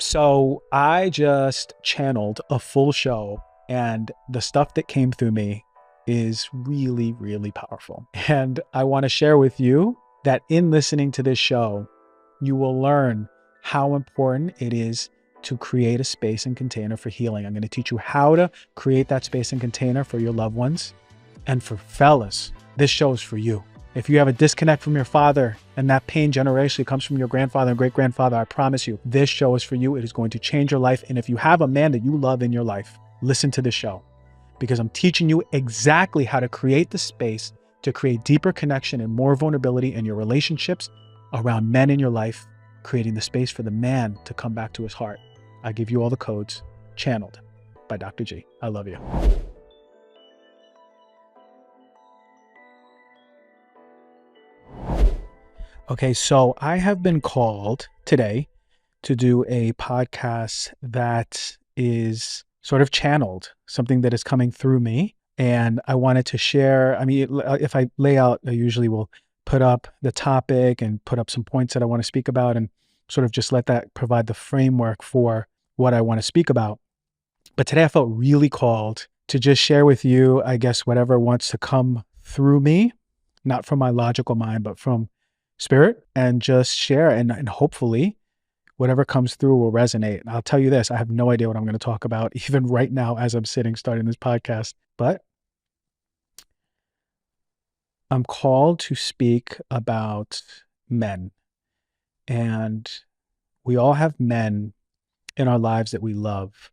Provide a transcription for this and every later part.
So I just channeled a full show, and the stuff that came through me is really, really powerful. And I want to share with you that in listening to this show, you will learn how important it is to create a space and container for healing. I'm going to teach you how to create that space and container for your loved ones. And for fellas, this show is for you. If you have a disconnect from your father and that pain generationally comes from your grandfather and great-grandfather, I promise you, this show is for you. It is going to change your life. And if you have a man that you love in your life, listen to this show, because I'm teaching you exactly how to create the space to create deeper connection and more vulnerability in your relationships around men in your life, creating the space for the man to come back to his heart. I give you all the codes, channeled by Dr. G. I love you. Okay, so I have been called today to do a podcast that is sort of channeled, something that is coming through me. And I wanted to share, if I lay out, I usually will put up the topic and put up some points that I want to speak about and sort of just let that provide the framework for what I want to speak about. But today I felt really called to just share with you, I guess, whatever wants to come through me, not from my logical mind, but from spirit, and just share, and hopefully whatever comes through will resonate. And I'll tell you this, I have no idea what I'm going to talk about even right now as I'm starting this podcast, but I'm called to speak about men. And we all have men in our lives that we love.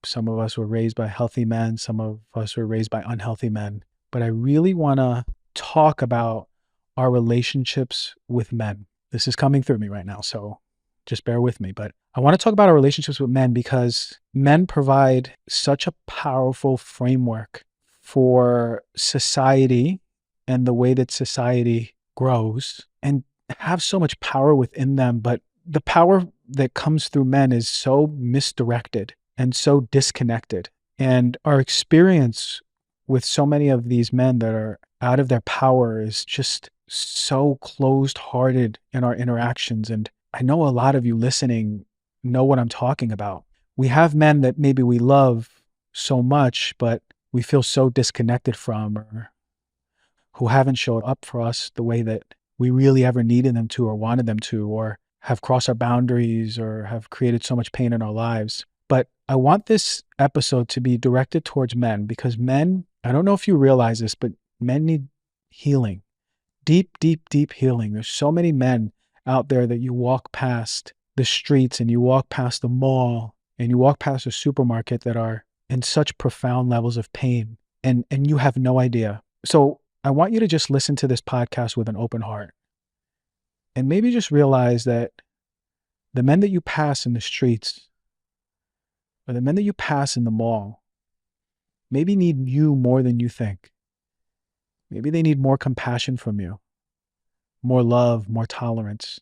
Some of us were raised by healthy men, some of us were raised by unhealthy men. But I really want to talk about our relationships with men. This is coming through me right now, so just bear with me. But I want to talk about our relationships with men because men provide such a powerful framework for society and the way that society grows, and have so much power within them. But the power that comes through men is so misdirected and so disconnected. And our experience with so many of these men that are out of their power is just so closed-hearted in our interactions. And I know a lot of you listening know what I'm talking about. We have men that maybe we love so much, but we feel so disconnected from, or who haven't showed up for us the way that we really ever needed them to or wanted them to, or have crossed our boundaries or have created so much pain in our lives. But I want this episode to be directed towards men, because men, I don't know if you realize this, but men need healing. Deep, deep, deep healing. There's so many men out there that you walk past the streets and you walk past the mall and you walk past a supermarket that are in such profound levels of pain, and you have no idea. So I want you to just listen to this podcast with an open heart, and maybe just realize that the men that you pass in the streets or the men that you pass in the mall maybe need you more than you think. Maybe they need more compassion from you, more love, more tolerance.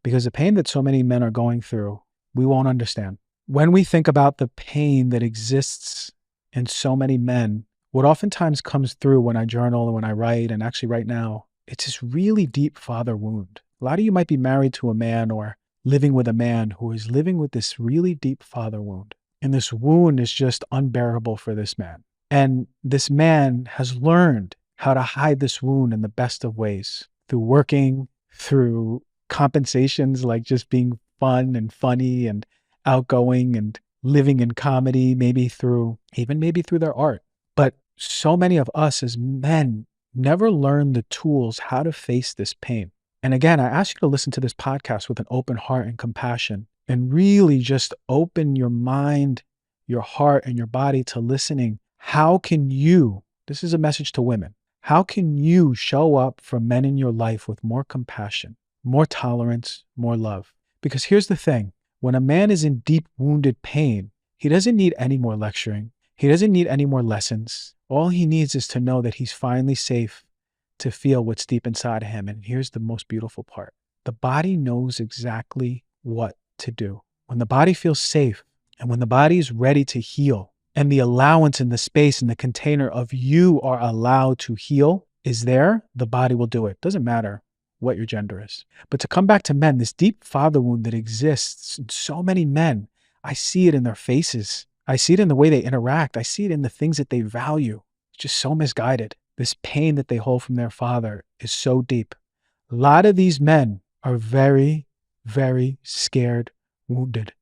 Because the pain that so many men are going through, we won't understand. When we think about the pain that exists in so many men, what oftentimes comes through when I journal and when I write, and actually right now, it's this really deep father wound. A lot of you might be married to a man or living with a man who is living with this really deep father wound. And this wound is just unbearable for this man. And this man has learned how to hide this wound in the best of ways, through working, through compensations like just being fun and funny and outgoing and living in comedy, maybe through their art. But so many of us as men never learn the tools how to face this pain. And again, I ask you to listen to this podcast with an open heart and compassion, and really just open your mind, your heart, and your body to listening. How can you, this is a message to women, how can you show up for men in your life with more compassion, more tolerance, more love? Because here's the thing, when a man is in deep wounded pain, he doesn't need any more lecturing. He doesn't need any more lessons. All he needs is to know that he's finally safe to feel what's deep inside of him. And here's the most beautiful part. The body knows exactly what to do. When the body feels safe and when the body is ready to heal, and the allowance and the space and the container of you are allowed to heal is there, the body will do it. Doesn't matter what your gender is. But to come back to men, this deep father wound that exists in so many men, I see it in their faces. I see it in the way they interact. I see it in the things that they value. It's just so misguided. This pain that they hold from their father is so deep. A lot of these men are very, very scared, wounded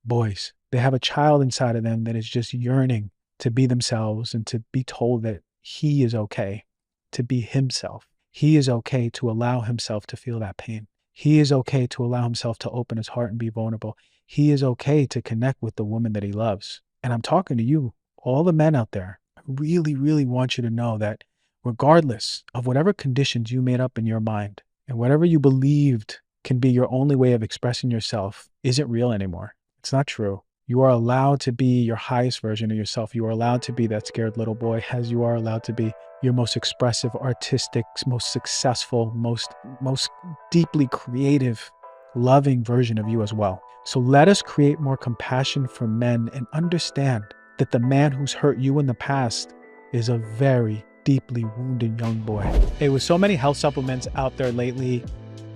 boys. They have a child inside of them that is just yearning to be themselves and to be told that he is okay to be himself. He is okay to allow himself to feel that pain. He is okay to allow himself to open his heart and be vulnerable. He is okay to connect with the woman that he loves. And I'm talking to you, all the men out there. I really, really want you to know that regardless of whatever conditions you made up in your mind and whatever you believed can be your only way of expressing yourself isn't real anymore. It's not true. You are allowed to be your highest version of yourself. You are allowed to be that scared little boy, as you are allowed to be your most expressive, artistic, most successful, most deeply creative, loving version of you as well. So let us create more compassion for men and understand that the man who's hurt you in the past is a very deeply wounded young boy. Hey, with so many health supplements out there lately,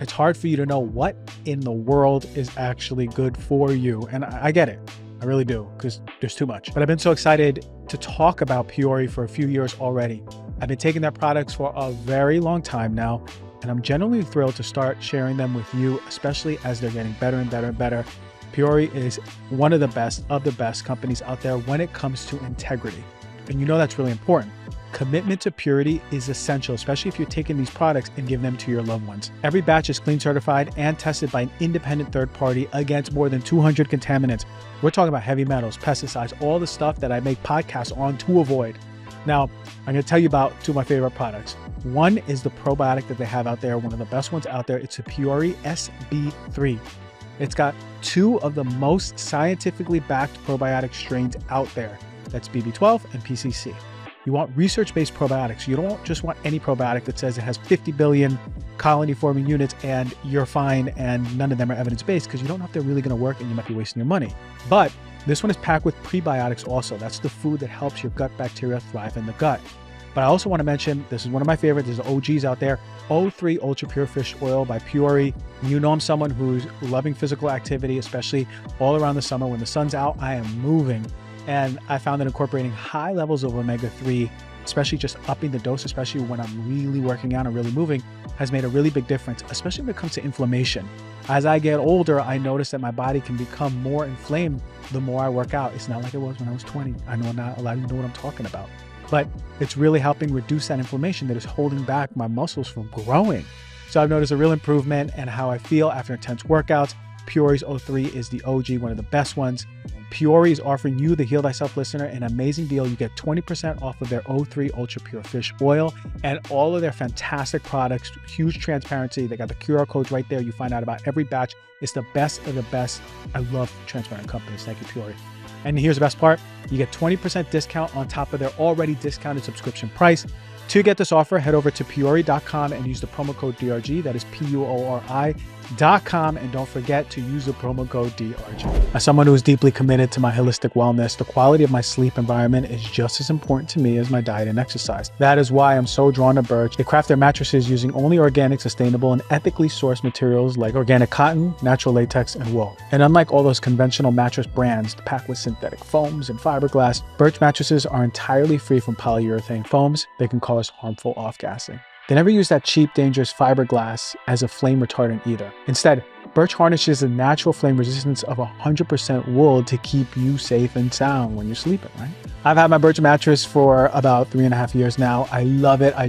it's hard for you to know what in the world is actually good for you. And I get it. I really do, because there's too much. But I've been so excited to talk about Peori for a few years already. I've been taking their products for a very long time now, and I'm genuinely thrilled to start sharing them with you, especially as they're getting better and better and better. Peori is one of the best companies out there when it comes to integrity. And you know that's really important. Commitment to purity is essential, especially if you're taking these products and give them to your loved ones. Every batch is clean certified and tested by an independent third party against more than 200 contaminants. We're talking about heavy metals, pesticides, all the stuff that I make podcasts on to avoid. Now, I'm going to tell you about two of my favorite products. One is the probiotic that they have out there, one of the best ones out there. It's a Peori SB3. It's got two of the most scientifically backed probiotic strains out there. That's BB12 and PCC. You want research-based probiotics. You don't just want any probiotic that says it has 50 billion colony-forming units and you're fine and none of them are evidence-based, because you don't know if they're really going to work and you might be wasting your money. But this one is packed with prebiotics also. That's the food that helps your gut bacteria thrive in the gut. But I also want to mention, this is one of my favorites. There's OGs out there. O3 Ultra Pure Fish Oil by Peori. You know I'm someone who's loving physical activity, especially all around the summer. When the sun's out, I am moving. And I found that incorporating high levels of omega-3, especially just upping the dose, especially when I'm really working out and really moving, has made a really big difference, especially when it comes to inflammation. As I get older, I notice that my body can become more inflamed the more I work out. It's not like it was when I was 20. I know not a lot of you know what I'm talking about. But it's really helping reduce that inflammation that is holding back my muscles from growing. So I've noticed a real improvement in how I feel after intense workouts. Peori's O3 is the OG, one of the best ones. Peori is offering you, the Heal Thyself listener, an amazing deal. You get 20% off of their O3 Ultra Pure Fish Oil and all of their fantastic products. Huge transparency. They got the QR codes right there. You find out about every batch. It's the best of the best. I love transparent companies. Thank you, Peori. And here's the best part. You get 20% discount on top of their already discounted subscription price. To get this offer, head over to Peori.com and use the promo code DRG. That is PUORI.com. And don't forget to use the promo code DRG. As someone who is deeply committed to my holistic wellness, the quality of my sleep environment is just as important to me as my diet and exercise. That is why I'm so drawn to Birch. They craft their mattresses using only organic, sustainable, and ethically sourced materials like organic cotton, natural latex, and wool. And unlike all those conventional mattress brands packed with synthetic foams and fiberglass, Birch mattresses are entirely free from polyurethane foams that can cause harmful off-gassing. They never use that cheap, dangerous fiberglass as a flame retardant either. Instead, Birch harnesses the natural flame resistance of 100% wool to keep you safe and sound when you're sleeping, right? I've had my Birch mattress for about 3.5 years now. I love it. I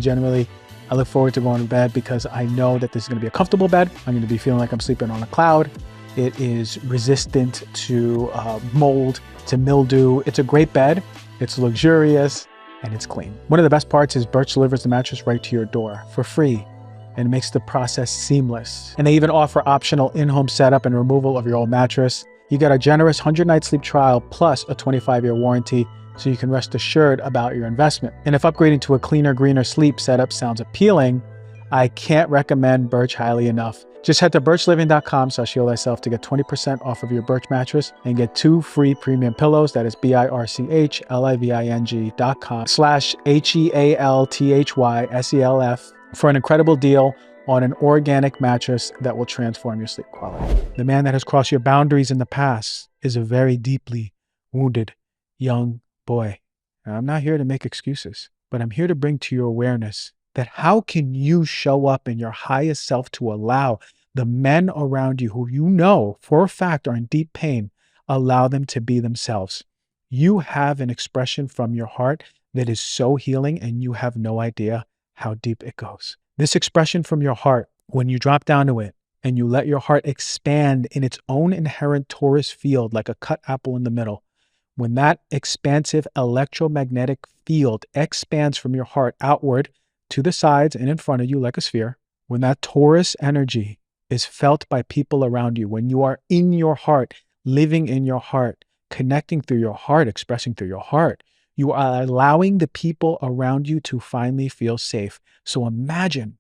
look forward to going to bed because I know that this is going to be a comfortable bed. I'm going to be feeling like I'm sleeping on a cloud. It is resistant to mold, to mildew. It's a great bed. It's luxurious. And it's clean. One of the best parts is Birch delivers the mattress right to your door for free and it makes the process seamless. And they even offer optional in-home setup and removal of your old mattress. You get a generous 100-night sleep trial plus a 25-year warranty so you can rest assured about your investment. And if upgrading to a cleaner, greener sleep setup sounds appealing, I can't recommend Birch highly enough. Just head to birchliving.com/healthyself to get 20% off of your Birch mattress and get 2 free premium pillows. That is birchliving.com/HEALTHYSELF for an incredible deal on an organic mattress that will transform your sleep quality. The man that has crossed your boundaries in the past is a very deeply wounded young boy. And I'm not here to make excuses, but I'm here to bring to your awareness that how can you show up in your highest self to allow the men around you who you know for a fact are in deep pain, allow them to be themselves. You have an expression from your heart that is so healing, and you have no idea how deep it goes. This expression from your heart, when you drop down to it and you let your heart expand in its own inherent torus field like a cut apple in the middle, when that expansive electromagnetic field expands from your heart outward to the sides and in front of you like a sphere, when that torus energy is felt by people around you, when you are in your heart, living in your heart, connecting through your heart, expressing through your heart, you are allowing the people around you to finally feel safe. So imagine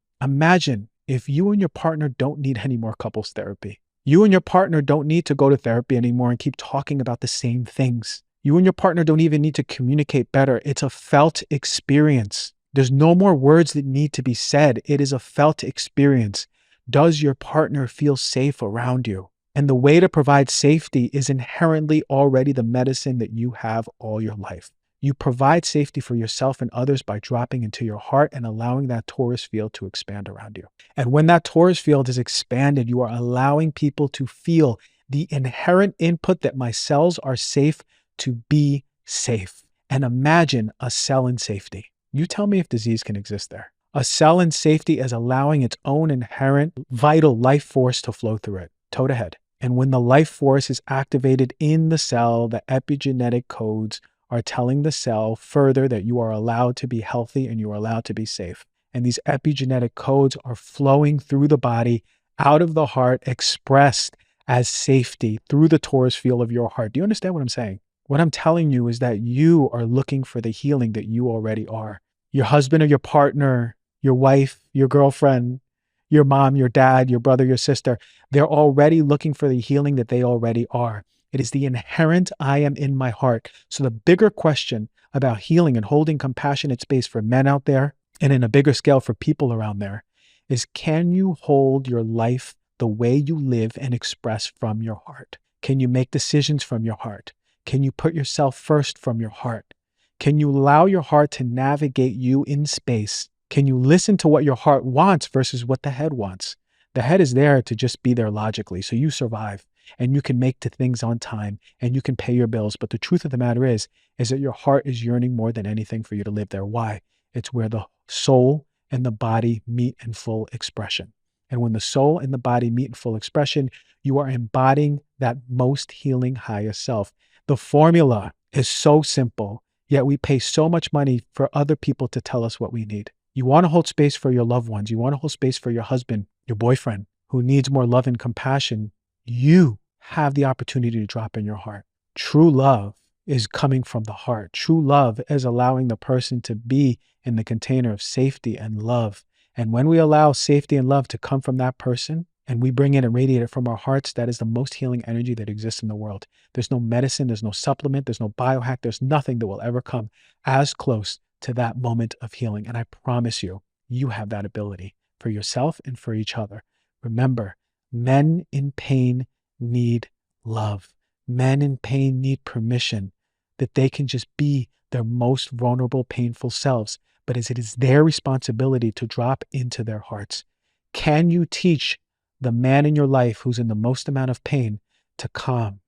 if you and your partner don't need any more couples therapy. You and your partner don't need to go to therapy anymore and keep talking about the same things. You and your partner don't even need to communicate better. It's a felt experience. There's no more words that need to be said. It is a felt experience. Does your partner feel safe around you? And the way to provide safety is inherently already the medicine that you have all your life. You provide safety for yourself and others by dropping into your heart and allowing that torus field to expand around you. And when that torus field is expanded, you are allowing people to feel the inherent input that my cells are safe to be safe. And imagine a cell in safety. You tell me if disease can exist there. A cell in safety is allowing its own inherent vital life force to flow through it, toe to head. And when the life force is activated in the cell, the epigenetic codes are telling the cell further that you are allowed to be healthy and you are allowed to be safe. And these epigenetic codes are flowing through the body, out of the heart, expressed as safety through the torus field of your heart. Do you understand what I'm saying? What I'm telling you is that you are looking for the healing that you already are. Your husband or your partner, your wife, your girlfriend, your mom, your dad, your brother, your sister, they're already looking for the healing that they already are. It is the inherent I am in my heart. So the bigger question about healing and holding compassionate space for men out there and in a bigger scale for people around there is, can you hold your life the way you live and express from your heart? Can you make decisions from your heart? Can you put yourself first from your heart? Can you allow your heart to navigate you in space? Can you listen to what your heart wants versus what the head wants? The head is there to just be there logically, so you survive and you can make the things on time and you can pay your bills. But the truth of the matter is that your heart is yearning more than anything for you to live there. Why? It's where the soul and the body meet in full expression. And when the soul and the body meet in full expression, you are embodying that most healing highest self. The formula is so simple, yet we pay so much money for other people to tell us what we need. You want to hold space for your loved ones. You want to hold space for your husband, your boyfriend, who needs more love and compassion. You have the opportunity to drop in your heart. True love is coming from the heart. True love is allowing the person to be in the container of safety and love. And when we allow safety and love to come from that person, and we bring it and radiate it from our hearts, that is the most healing energy that exists in the world. There's no medicine, there's no supplement, there's no biohack, there's nothing that will ever come as close to that moment of healing. And I promise you, you have that ability for yourself and for each other. Remember, men in pain need love. Men in pain need permission that they can just be their most vulnerable, painful selves. But it is their responsibility to drop into their hearts. Can you teach the man in your life who's in the most amount of pain to calm,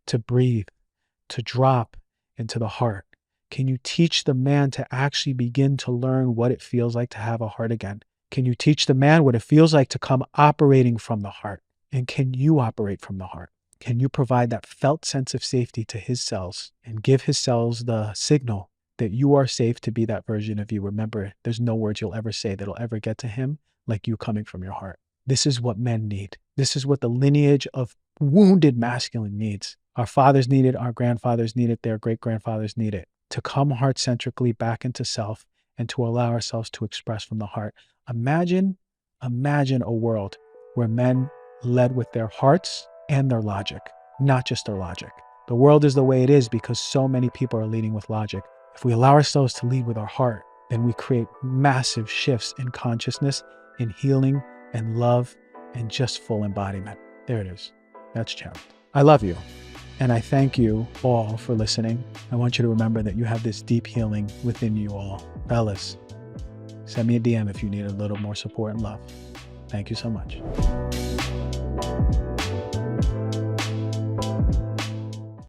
to breathe, to drop into the heart? Can you teach the man to actually begin to learn what it feels like to have a heart again? Can you teach the man what it feels like to come operating from the heart? And can you operate from the heart? Can you provide that felt sense of safety to his cells and give his cells the signal that you are safe to be that version of you? Remember, there's no words you'll ever say that'll ever get to him like you coming from your heart. This is what men need. This is what the lineage of wounded masculine needs. Our fathers need it, our grandfathers need it, their great-grandfathers need it. To come heart-centrically back into self and to allow ourselves to express from the heart. Imagine a world where men led with their hearts and their logic, not just their logic. The world is the way it is because so many people are leading with logic. If we allow ourselves to lead with our heart, then we create massive shifts in consciousness, in healing, and love and just full embodiment. There it is. That's challenge. I love you. And I thank you all for listening. I want you to remember that you have this deep healing within you all. Fellas, send me a DM if you need a little more support and love. Thank you so much.